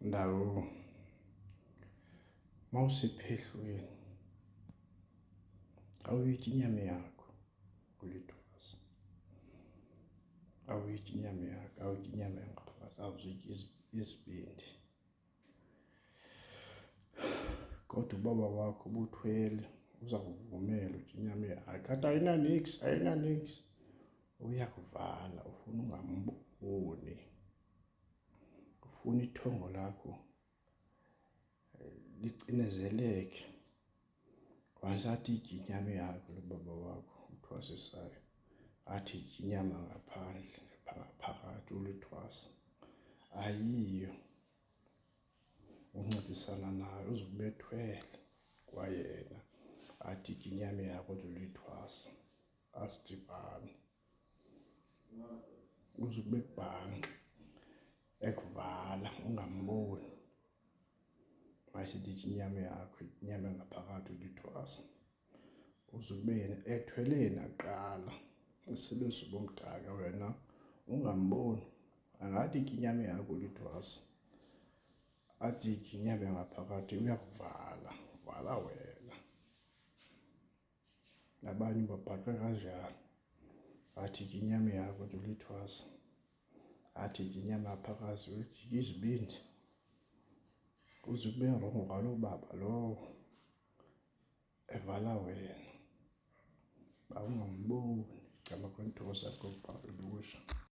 Ndawo mawusephehlweni awuyityi inyama yakho ulithwasa, awuyityi inyama yakho, awutyi inyama yangaphakathi, awuzityi izibindi. Kodwa ubaba wakho ubuthwele uza kuvumela utya inyama yakhe, athi ayinaniksi, uyakuvala, ufuna ungamboni, ufuna ithongo lakho licinezeleke. Once athi yitya inyama yakho lo baba wakho uthwasisayo, athi yitya inyama ngaphandle ngaphakathi ulithwasa, ayiyo. Uncedisana nayo uzube ethwele kwayena, athi yitya inyama yakho kodwa ulithwasa, asidibane. Uzube ebhanxa ekuvala ungamboni. Mayesithi yitya inyama yakho, inyama engaphakathi ulithwasa, uzube yena ethwele yena kuqala, esebenzisa ubumdaka wena ungamboni. Angathi yitya inyama yakho ulithwasa, athi yitya inyama yangaphakathi uyakuvala, uvala wena. Nabanye ubabhaqa kanjalo, athi yitya inyama yakho kodwa ulithwasa, athi yitya inyama yaphakathi uyitya izibindi. Uze ube rongo kwaloo baba lowo evala wena uba ungamboni. Gama kwinto zakhe .